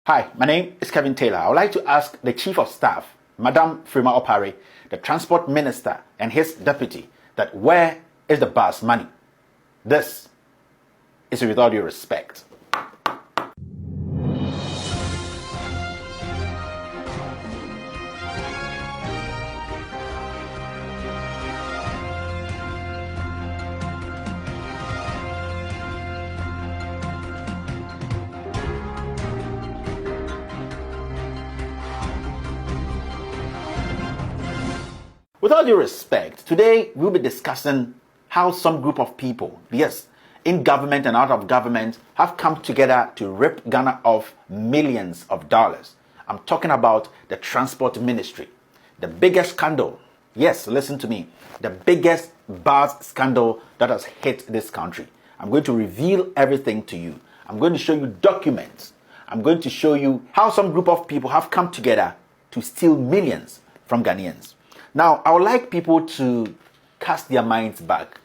Hi, my name is Kevin Taylor. I would like to ask the Chief of Staff, Madam Frema Opare, the Transport Minister, and his deputy, that where is the bus money? This is with all due respect. With all due respect, today we'll be discussing how some group of people, yes, in government and out of government, have come together to rip Ghana of millions of dollars. I'm talking about the Transport Ministry. The biggest scandal, yes, listen to me, the biggest bus scandal that has hit this country. I'm going to reveal everything to you. I'm going to show you documents. I'm going to show you how some group of people have come together to steal millions from Ghanaians. Now, I would like people to cast their minds back.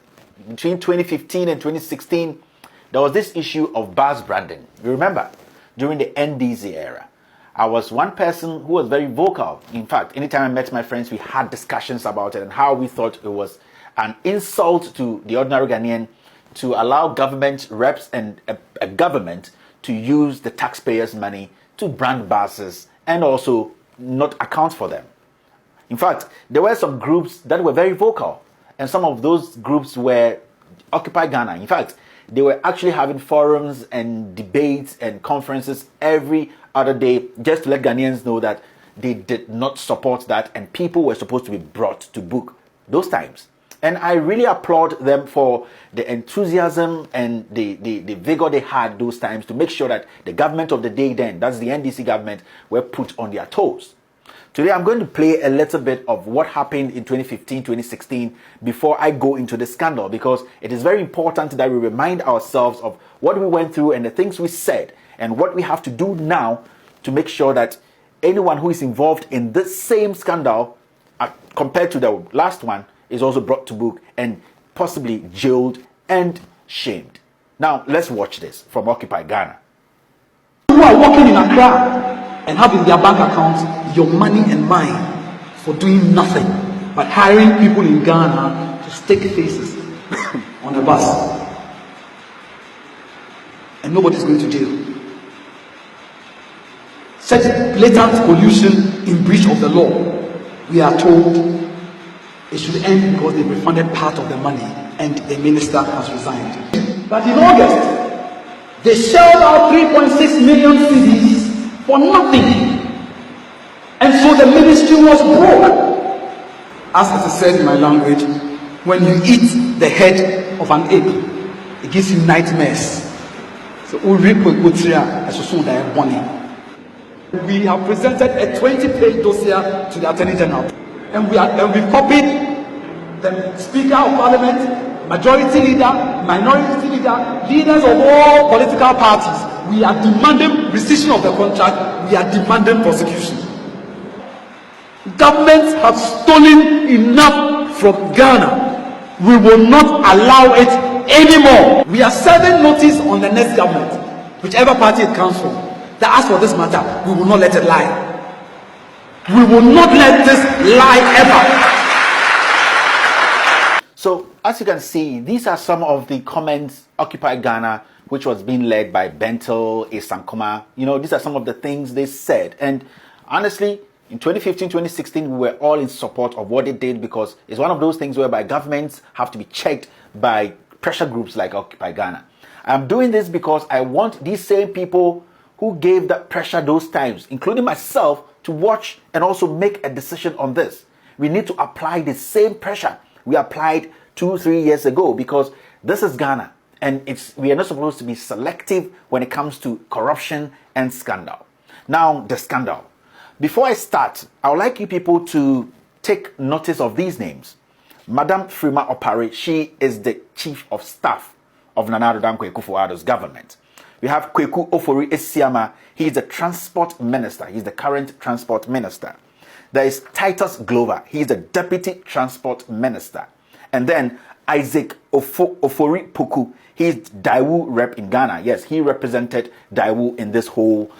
Between 2015 and 2016, there was this issue of bus branding. You remember, during the NDC era, I was one person who was very vocal. In fact, anytime I met my friends, we had discussions about it and how we thought it was an insult to the ordinary Ghanaian to allow government reps and a government to use the taxpayers' money to brand buses and also not account for them. In fact, there were some groups that were very vocal, and some of those groups were Occupy Ghana. In fact, they were actually having forums and debates and conferences every other day just to let Ghanaians know that they did not support that and people were supposed to be brought to book those times. And I really applaud them for the enthusiasm and the vigor they had those times to make sure that the government of the day then, that's the NDC government, were put on their toes. Today, I'm going to play a little bit of what happened in 2015, 2016 before I go into the scandal, because it is very important that we remind ourselves of what we went through and the things we said and what we have to do now to make sure that anyone who is involved in this same scandal, compared to the last one, is also brought to book and possibly jailed and shamed. Now, let's watch this from Occupy Ghana. Who are working in Accra and have in their bank accounts your money and mine for doing nothing but hiring people in Ghana to stick faces on a bus. And nobody's going to jail. Such blatant collusion in breach of the law, we are told it should end because they refunded part of the money and the minister has resigned. But in August, they shelled out 3.6 million cedis for nothing. And so the ministry was broke. As it is said in my language, when you eat the head of an ape, it gives you nightmares. So we have presented a 20-page dossier to the Attorney General. And we've copied the Speaker of Parliament, Majority Leader, Minority Leader, leaders of all political parties. We are demanding rescission of the contract. We are demanding prosecution. Governments have stolen enough from Ghana. We will not allow it anymore. We are serving notice on the next government, whichever party it comes from, that as for this matter, we will not let it lie. We will not let this lie ever. So, as you can see, these are some of the comments Occupy Ghana, which was being led by Bentel, Esankoma. You know, these are some of the things they said. And honestly, in 2015, 2016, we were all in support of what they did because it's one of those things whereby governments have to be checked by pressure groups like Occupy Ghana. I'm doing this because I want these same people who gave that pressure those times, including myself, to watch and also make a decision on this. We need to apply the same pressure we applied 2-3 years ago because this is Ghana and we are not supposed to be selective when it comes to corruption and scandal. Now, the scandal. Before I start, I would like you people to take notice of these names. Madam Frema Opare, she is the Chief of Staff of Nana Addo Dankwa Akufo-Addo's government. We have Kweku Ofori Esiama. He is the Transport Minister. He's the current Transport Minister. There is Titus Glover. He is the Deputy Transport Minister. And then Isaac Ofori Poku. He's Daewoo rep in Ghana. Yes, he represented Daewoo in this whole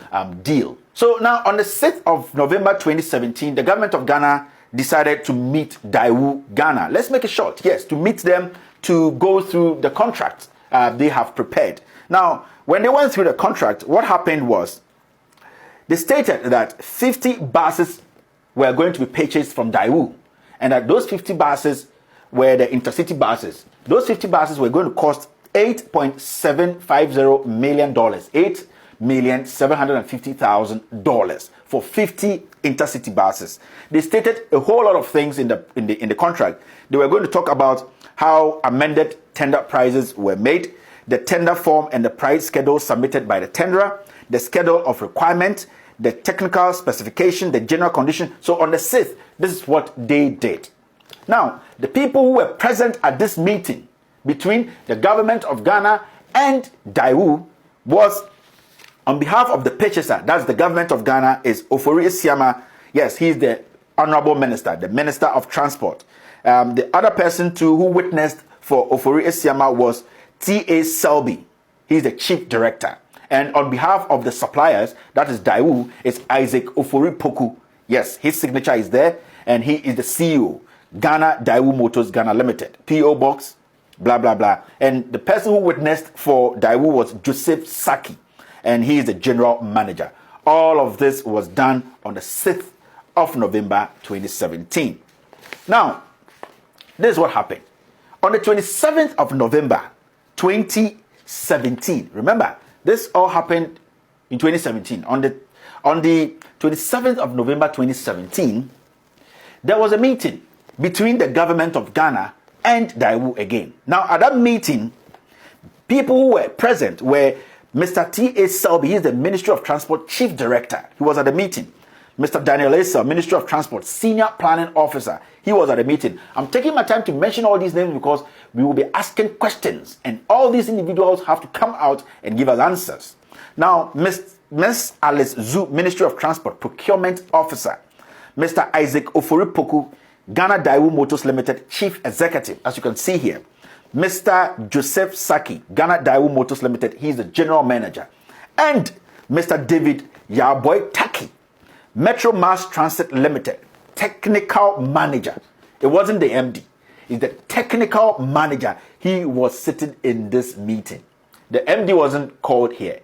deal. So now on the 6th of November 2017, the government of Ghana decided to meet Daewoo Ghana. Let's make it short. Yes, to meet them to go through the contract they have prepared. Now, when they went through the contract, what happened was they stated that 50 buses were going to be purchased from Daewoo, and that those 50 buses were the intercity buses. Those 50 buses were going to cost $8.750 million, $8,750,000 for 50 intercity buses. They stated a whole lot of things in the contract. They were going to talk about how amended tender prices were made, the tender form and the price schedule submitted by the tenderer, the schedule of requirement, the technical specification, the general condition. So on the 6th, this is what they did. Now, the people who were present at this meeting between the government of Ghana and Daewoo was, on behalf of the purchaser, that's the government of Ghana, is Ofori Esiama. Yes, he's the honorable minister, the minister of transport. The other person too who witnessed for Ofori Esiama was T.A. Selby. He's the chief director. And on behalf of the suppliers, that is Daewoo, is Isaac Ofori Poku. Yes, his signature is there, and he is the CEO, Ghana Daewoo Motors Ghana Limited, P.O. Box, blah, blah, blah. And the person who witnessed for Daewoo was Joseph Saki, and he is the general manager. All of this was done on the 6th of November 2017. Now, this is what happened. On the 27th of November 2017, remember, this all happened in 2017. On the 27th of November 2017, there was a meeting between the government of Ghana and Daewoo again. Now, at that meeting, people who were present were Mr. T.A. Selby, he is the Ministry of Transport Chief Director. He was at the meeting. Mr. Daniel Asa, Ministry of Transport Senior Planning Officer. He was at the meeting. I'm taking my time to mention all these names because we will be asking questions, and all these individuals have to come out and give us answers. Now, Ms. Alice Zhu, Ministry of Transport Procurement Officer. Mr. Isaac Ofori Poku, Ghana Daewoo Motors Limited Chief Executive, as you can see here. Mr. Joseph Saki, Ghana Daewoo Motors Limited, he's the General Manager. And Mr. David Yaboy Taki, Metro Mass Transit Limited, Technical Manager. It wasn't the MD, it's the Technical Manager. He was sitting in this meeting. The MD wasn't called here.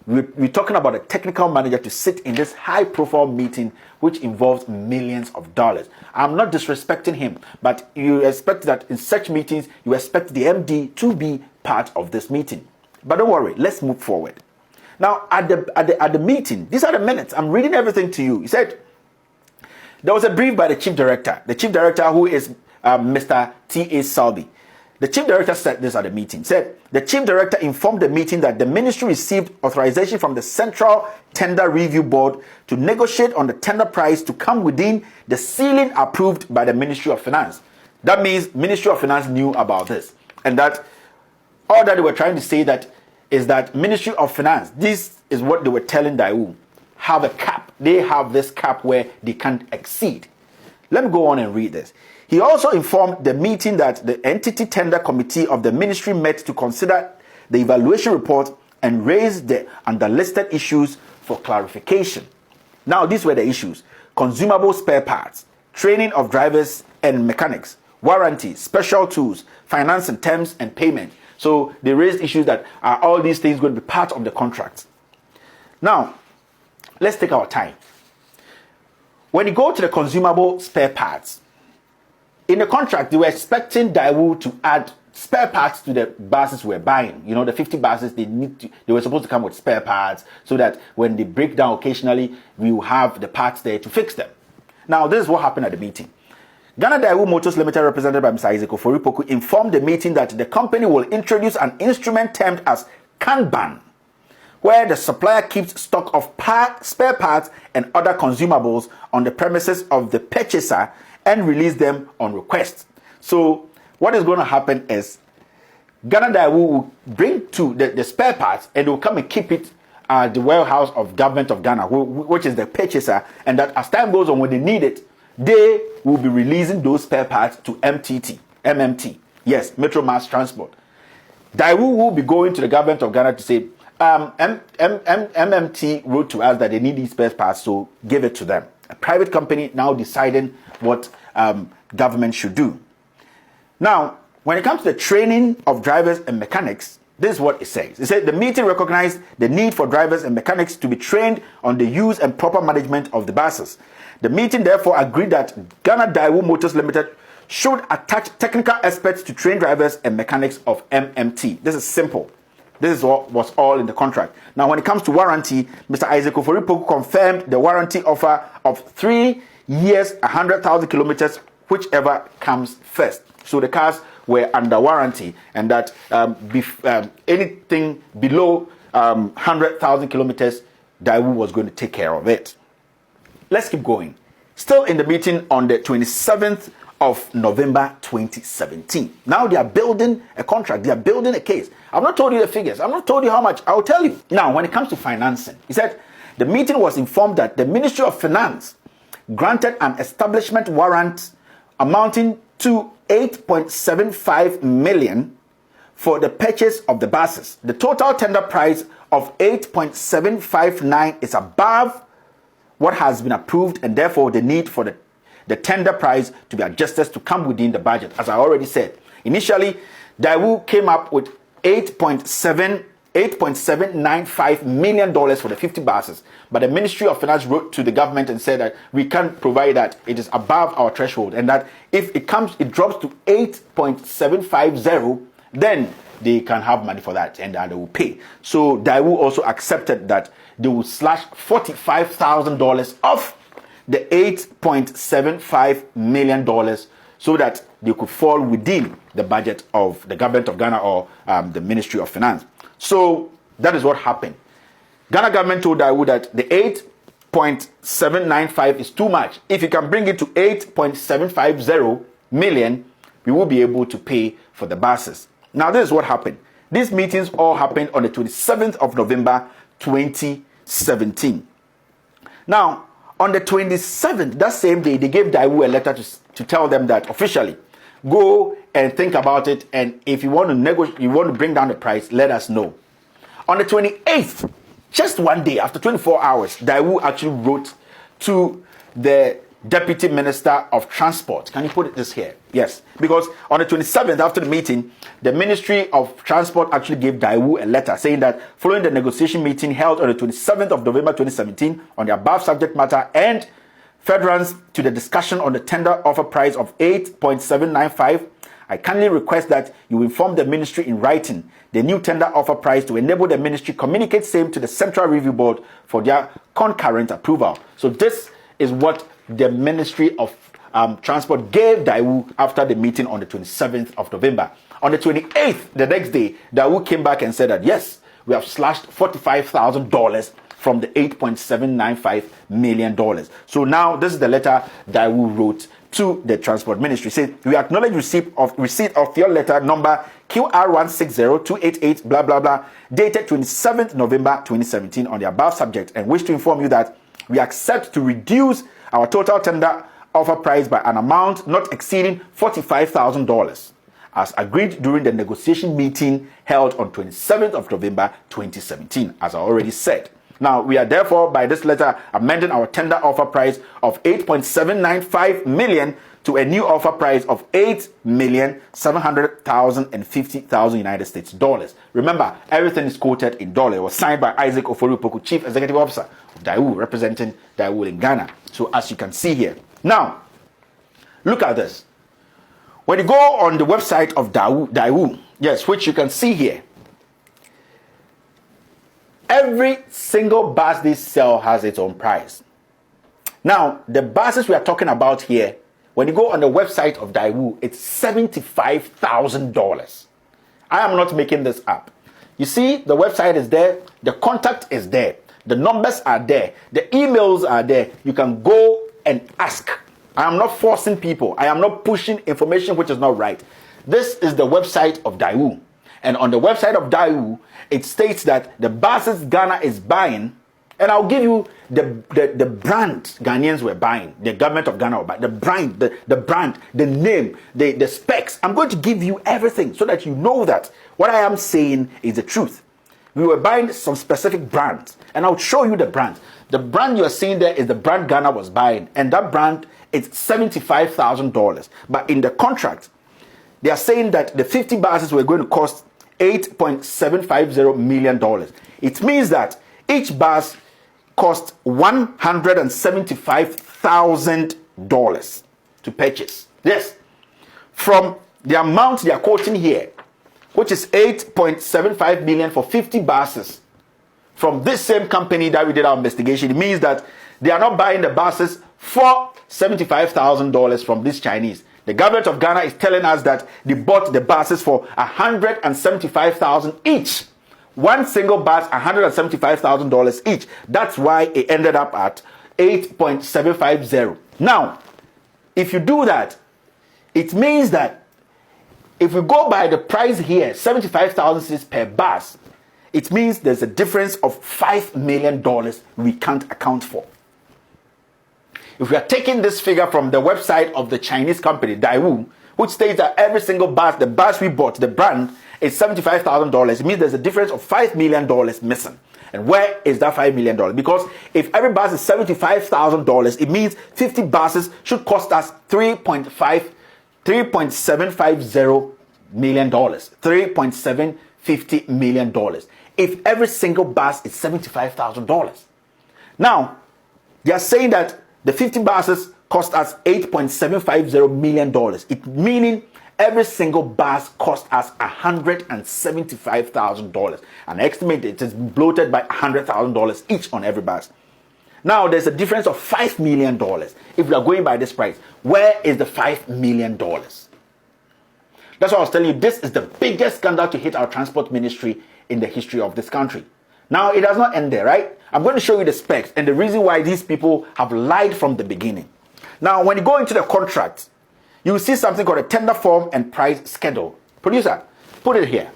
We're talking about a technical manager to sit in this high-profile meeting which involves millions of dollars. I'm not disrespecting him, but you expect that in such meetings, you expect the MD to be part of this meeting. But don't worry, let's move forward. Now, at the meeting, these are the minutes. I'm reading everything to you. He said, there was a brief by the chief director. The chief director, who is Mr. T.A. Selby. The chief director said this at the meeting. Said, the chief director informed the meeting that the ministry received authorization from the Central Tender Review Board to negotiate on the tender price to come within the ceiling approved by the Ministry of Finance. That means Ministry of Finance knew about this. And that all that they were trying to say that is that Ministry of Finance, this is what they were telling Daewoo, have a cap. They have this cap where they can't exceed. Let me go on and read this. He also informed the meeting that the entity tender committee of the ministry met to consider the evaluation report and raise the underlisted issues for clarification. Now, these were the issues: consumable spare parts, training of drivers and mechanics, warranty, special tools, financing terms and payment. So they raised issues that are all these things going to be part of the contract. Now, let's take our time. When you go to the consumable spare parts, in the contract, they were expecting Daewoo to add spare parts to the buses we're buying. You know, the 50 buses, they were supposed to come with spare parts so that when they break down occasionally, we will have the parts there to fix them. Now, this is what happened at the meeting. Ghana Daewoo Motors Limited, represented by Mr. Isaac Ofori Poku, informed the meeting that the company will introduce an instrument termed as Kanban, where the supplier keeps stock of spare parts and other consumables on the premises of the purchaser and release them on request. So what is going to happen is Ghana Daewoo will bring to the spare parts, and they will come and keep it at the warehouse of government of Ghana, which is the purchaser, and that as time goes on, when they need it, they will be releasing those spare parts to MMT. Yes, Metro Mass Transport. Daewoo will be going to the government of Ghana to say, MMT wrote to us that they need these spare parts, so give it to them. A private company now deciding what government should do. Now, when it comes to the training of drivers and mechanics, this is what it says. It said the meeting recognized the need for drivers and mechanics to be trained on the use and proper management of the buses. The meeting therefore agreed that Ghana Daewoo Motors Limited should attach technical experts to train drivers and mechanics of MMT. This is simple. This is what was all in the contract. Now, when it comes to warranty, Mr. Isaac Ofori-Poku confirmed the warranty offer of 3 years, 100,000 kilometers, whichever comes first. So the cars were under warranty, and that anything below 100,000 kilometers, Daewoo was going to take care of it. Let's keep going. Still in the meeting on the 27th of November 2017. Now they are building a contract. They are building a case. I've not told you the figures. I've not told you how much. I'll tell you. Now, when it comes to financing, he said the meeting was informed that the Ministry of Finance granted an establishment warrant amounting to 8.75 million for the purchase of the buses. The total tender price of 8.759 is above what has been approved, and therefore the need for the tender price to be adjusted to come within the budget. As I already said, initially, Daewoo came up with $8.795 million for the 50 buses, but the Ministry of Finance wrote to the government and said that we can't provide that. It is above our threshold, and that if it drops to 8.750, then they can have money for that, and they will pay. So Daewoo also accepted that they will slash $45,000 off the $8.75 million so that they could fall within the budget of the government of Ghana or the Ministry of Finance. So that is what happened. Ghana government told Daewoo that the 8.795 is too much. If you can bring it to 8.750 million, we will be able to pay for the buses. Now, this is what happened. These meetings all happened on the 27th of November 2017. Now, on the 27th, that same day, they gave Daewoo a letter to tell them that officially, go and think about it, and if you want to negotiate, you want to bring down the price, let us know. On the 28th, just one day after 24 hours, Daewoo actually wrote to the Deputy Minister of Transport. Can you put this here? Yes, because on the 27th, after the meeting, the Ministry of Transport actually gave Daewoo a letter saying that following the negotiation meeting held on the 27th of November 2017 on the above subject matter and furtherance to the discussion on the tender offer price of 8.795, I kindly request that you inform the ministry in writing the new tender offer price to enable the ministry communicate same to the Central Review Board for their concurrent approval. So this is what the Ministry of Transport gave Daewoo after the meeting on the 27th of November. On the 28th, the next day, Daewoo came back and said that, yes, we have slashed $45,000 from the $8.795 million. So now this is the letter Daewoo wrote to the Transport Ministry. Says, we acknowledge receipt of your letter number QR160288 blah blah blah dated 27th November 2017 on the above subject and wish to inform you that we accept to reduce our total tender offer price by an amount not exceeding $45,000 as agreed during the negotiation meeting held on 27th of November 2017, as I already said. Now, we are therefore by this letter amending our tender offer price of $8.795 million to a new offer price of $8,700,050,000 United States dollars. Remember, everything is quoted in dollar. It was signed by Isaac Ofori-Poku, Chief Executive Officer of Daewoo, representing Daewoo in Ghana. So as you can see here. Now, look at this. When you go on the website of Daewoo, yes, which you can see here, every single bus they sell has its own price. Now, the buses we are talking about here, when you go on the website of Daewoo, it's $75,000. I am not making this up. You see, the website is there, the contact is there, the numbers are there, the emails are there. You can go and ask. I am not forcing people. I am not pushing information which is not right. This is the website of Daewoo. And on the website of Daewoo, it states that the buses Ghana is buying And I'll give you the brand Ghanaians were buying, the government of Ghana were buying, the brand, the name, the specs. I'm going to give you everything so that you know that what I am saying is the truth. We were buying some specific brands, and I'll show you the brand. The brand you're seeing there is the brand Ghana was buying, and that brand is $75,000. But in the contract, they are saying that the 50 buses were going to cost $8.750 million. It means that each bus cost $175,000 to purchase. Yes, from the amount they are quoting here, which is $8.75 million for 50 buses from this same company that we did our investigation. It means that they are not buying the buses for $75,000 from these Chinese. The government of Ghana is telling us that they bought the buses for $175,000 each. One single bus, $175,000 each. That's why it ended up at 8.750. Now, if you do that, it means that if we go by the price here, 75,000 per bus, it means there's a difference of $5 million we can't account for. If we are taking this figure from the website of the Chinese company, Daewoo, which states that every single bus, the bus we bought, the brand, is $75,000, it means there's a difference of $5 million missing. And where is that $5 million? Because if every bus is $75,000, it means 50 buses should cost us $3.750 million. $3.750 million. If every single bus is $75,000. Now, they are saying that the 50 buses cost us $8.750 million. It meaning every single bus cost us $175,000. An estimate it is bloated by $100,000 each on every bus. Now there's a difference of $5 million. If we are going by this price, where is the $5 million? That's what I was telling you. This is the biggest scandal to hit our transport ministry in the history of this country. Now, it does not end there, right? I'm going to show you the specs and the reason why these people have lied from the beginning. Now, when you go into the contract, you will see something called a tender form and price schedule. Producer, put it here.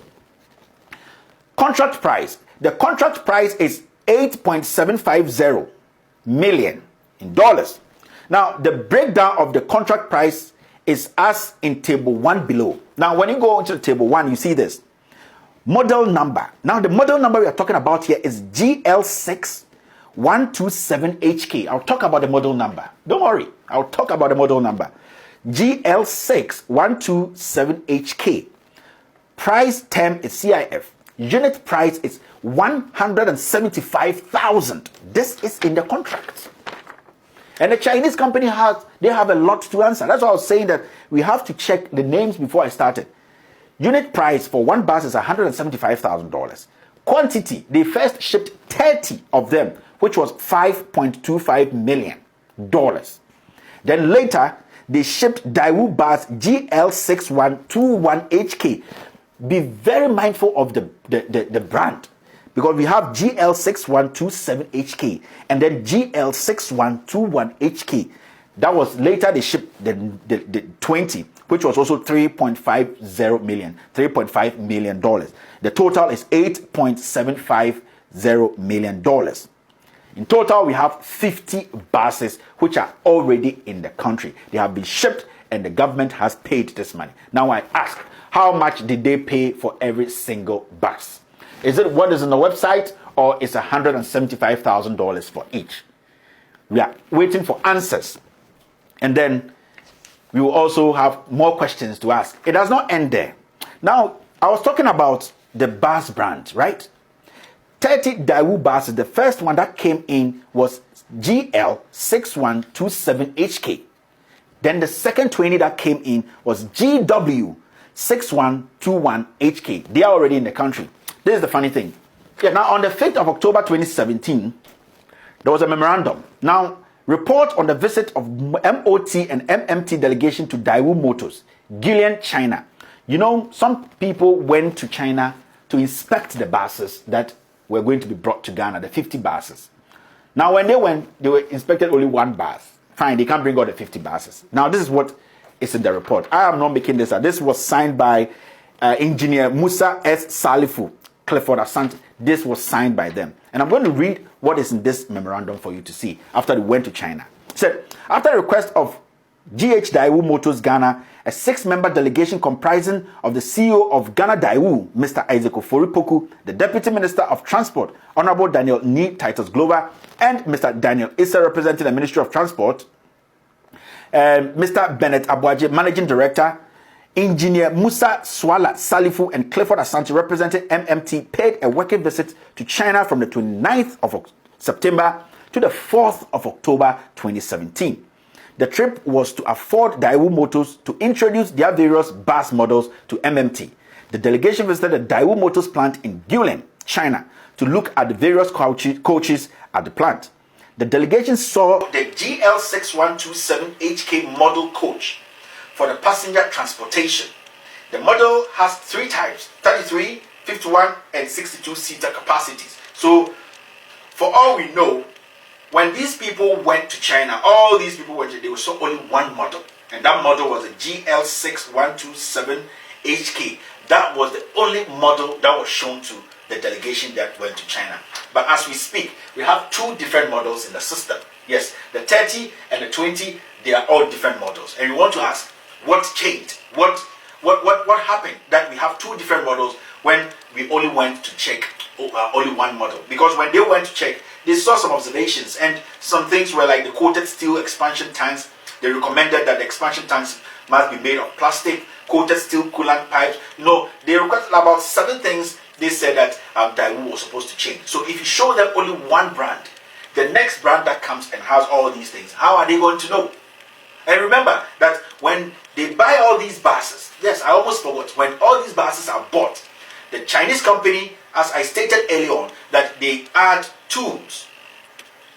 Contract price. The contract price is $8.750 million in dollars. Now, the breakdown of the contract price is as in table 1 below. Now, when you go into table 1, you see this. Model number. Now, the model number we are talking about here is GL6127HK. I'll talk about the model number. Don't worry. I'll talk about the model number. GL6127HK. Price term is CIF. Unit price is 175,000. This is in the contract. And the Chinese company they have a lot to answer. That's why I was saying that we have to check the names before I started. Unit price for one bus is $175,000. Quantity, they first shipped 30 of them, which was $5.25 million. Then later, they shipped Daewoo bus GL6121HK. Be very mindful of the brand, because we have GL6127HK and then GL6121HK. That was later they shipped the 20, which was also $3.50 million, $3.5 million. The total is $8.750 million. In total, we have 50 buses which are already in the country. They have been shipped and the government has paid this money. Now I ask, how much did they pay for every single bus? Is it what is on the website, or is $175,000 for each? We are waiting for answers. And then we will also have more questions to ask. It does not end there. Now, I was talking about the bus brand, right? 30 Daewoo buses. The first one that came in was GL6127HK. Then the second 20 that came in was GW6121HK. They are already in the country. This is the funny thing. Yeah, now on the 5th of October 2017, there was a memorandum. Now, report on the visit of MOT and MMT delegation to Daewoo Motors, Guilin, China. You know, some people went to China to inspect the buses that were going to be brought to Ghana, the 50 buses. Now, when they went, they were inspected only one bus. Fine, they can't bring all the 50 buses. Now, this is what is in the report. I am not making this up. This was signed by engineer Musa S. Salifu, Clifford Asante. This was signed by them. And I'm going to read what is in this memorandum for you to see after they went to China. It said, after the request of GH Daewoo Motors Ghana, a 6-member delegation comprising of the CEO of Ghana Daewoo, Mr. Isaac Ofori-Poku, the Deputy Minister of Transport, Honorable Daniel Ni Titus Glover, and Mr. Daniel Issa, representing the Ministry of Transport, Mr. Bennett Abuaje, Managing Director, Engineer Musa Swala Salifu, and Clifford Asante, representing MMT, paid a working visit to China from the 29th of September to the 4th of October 2017. The trip was to afford Daewoo Motors to introduce their various bus models to MMT. The delegation visited the Daewoo Motors plant in Guilin, China, to look at the various coaches at the plant. The delegation saw the GL6127HK model coach for the passenger transportation. The model has 3 types, 33, 51, and 62-seater capacities. So, for all we know, when these people went to China, all these people went to, they saw only one model. And that model was a GL6127HK. That was the only model that was shown to the delegation that went to China. But as we speak, we have 2 different models in the system. Yes, the 30 and the 20, they are all different models. And we want to ask, what changed? What happened that we have 2 different models when we only went to check only one model? Because when they went to check, they saw some observations, and some things were like the coated steel expansion tanks. They recommended that the expansion tanks must be made of plastic, coated steel coolant pipes. They requested about 7 things they said that Daewoo was supposed to change. So if you show them only one brand, the next brand that comes and has all these things, how are they going to know? And remember that when they buy all these buses, yes, I almost forgot, when all these buses are bought, the Chinese company, as I stated earlier on, that they add tools.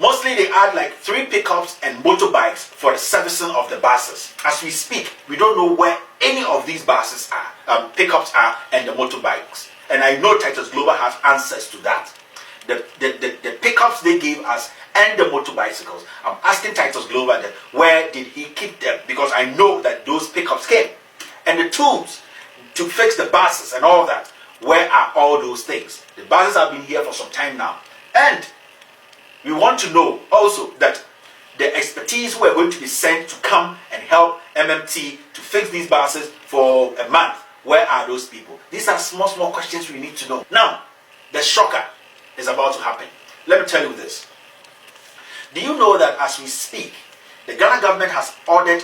Mostly they add like 3 pickups and motorbikes for the servicing of the buses. As we speak, we don't know where any of these buses are, pickups are, and the motorbikes. And I know Titus Global has answers to that. The pickups they gave us and the motorbicycles, I'm asking Titus Global that where did he keep them? Because I know that those pickups came. And the tools to fix the buses and all that, where are all those things? The buses have been here for some time now. And we want to know also that the expertise who are going to be sent to come and help MMT to fix these buses for a month, where are those people? These are small questions we need to know. Now, the shocker is about to happen. Let me tell you this. Do you know that as we speak, the Ghana government has ordered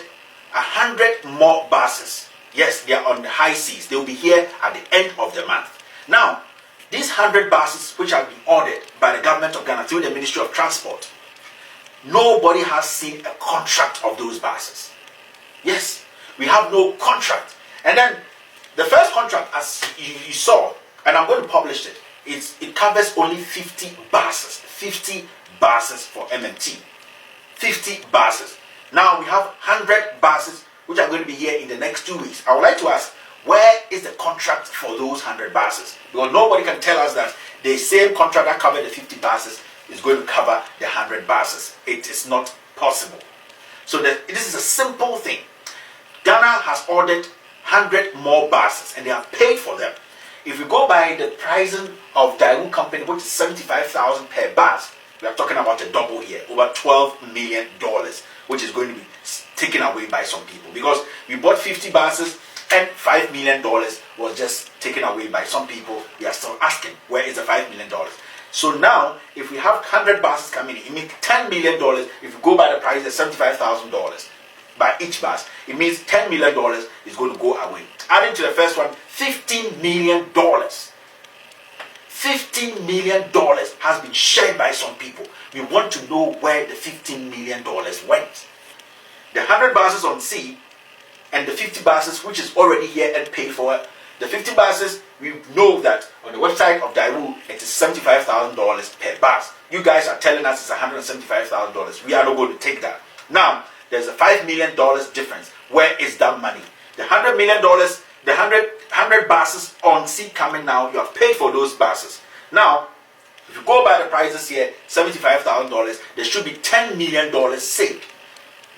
100 more buses? Yes, they are on the high seas. They will be here at the end of the month. Now, these 100 buses which have been ordered by the government of Ghana through the Ministry of Transport, nobody has seen a contract of those buses. Yes, we have no contract. And then the first contract, as you saw, and I'm going to publish it, it covers only 50 buses. 50 buses for MMT. 50 buses. Now we have 100 buses which are going to be here in the next 2 weeks. I would like to ask, where is the contract for those 100 buses? Because nobody can tell us that the same contract that covered the 50 buses is going to cover the 100 buses. It is not possible. So this is a simple thing. Ghana has ordered 100 more buses and they have paid for them. If we go by the pricing of Daewoo Company, which is $75,000 per bus, we are talking about a double here, over $12 million, which is going to be taken away by some people. Because we bought 50 buses and $5 million was just taken away by some people. We are still asking, where is the $5 million? So now, if we have 100 buses coming in, it means $10 million. If you go by the price of $75,000 by each bus, it means $10 million is going to go away. Adding to the first one, $15 million. $15 million has been shared by some people. We want to know where the $15 million went. The 100 buses on sea and the 50 buses which is already here and paid for. The 50 buses, we know that on the website of Daewoo, it is $75,000 per bus. You guys are telling us it's $175,000. We are not going to take that. Now, there's a $5 million difference. Where is that money? The $100 million, the 100 buses on sea coming now, you have paid for those buses. Now, if you go by the prices here, $75,000, there should be $10 million saved.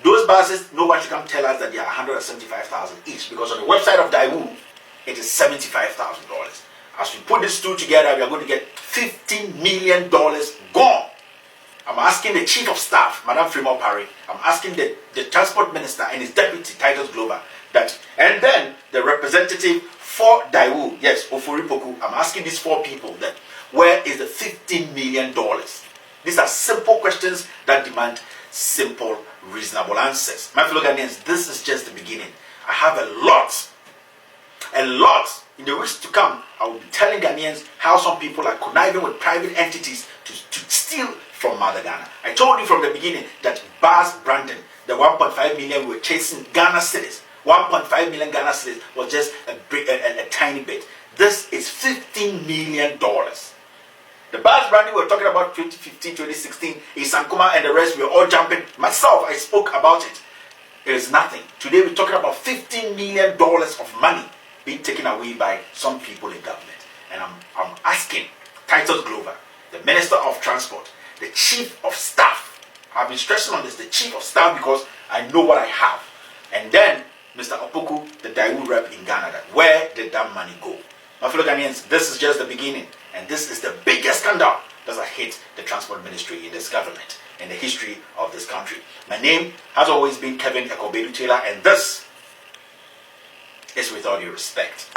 Those buses, no one should come tell us that they are $175,000 each, because on the website of Daewoo, it is $75,000. As we put these two together, we are going to get $15 million gone. I'm asking the Chief of Staff, Madam Frema Opare. I'm asking the Transport Minister and his Deputy, Titus Glover, that, and then the representative for Daewoo, yes, Ofori-Poku. I'm asking these 4 people that, where is the $15 million? These are simple questions that demand simple, reasonable answers. My fellow Ghanaians, this is just the beginning. I have a lot in the weeks to come. I will be telling Ghanaians how some people are conniving with private entities to steal from Mother Ghana. I told you from the beginning that Bas Brandon, the 1.5 million we were chasing Ghana cedis, 1.5 million Ghana cedis was just a tiny bit. This is $15 million. The Bas Brandon we were talking about 2015, 2016, Isankuma and the rest, we were all jumping. Myself, I spoke about it. It is nothing. Today we're talking about $15 million of money being taken away by some people in government. And I'm asking Titus Glover, the Minister of Transport, the Chief of Staff. I've been stressing on this, the Chief of Staff, because I know what I have. And then Mr. Opoku, the Daewoo rep in Ghana, that where did that money go? My fellow Ghanaians, this is just the beginning. And this is the biggest scandal that has hit the transport ministry in this government, in the history of this country. My name has always been Kevin Akofo-Addo Taylor, and this is With All Due Respect.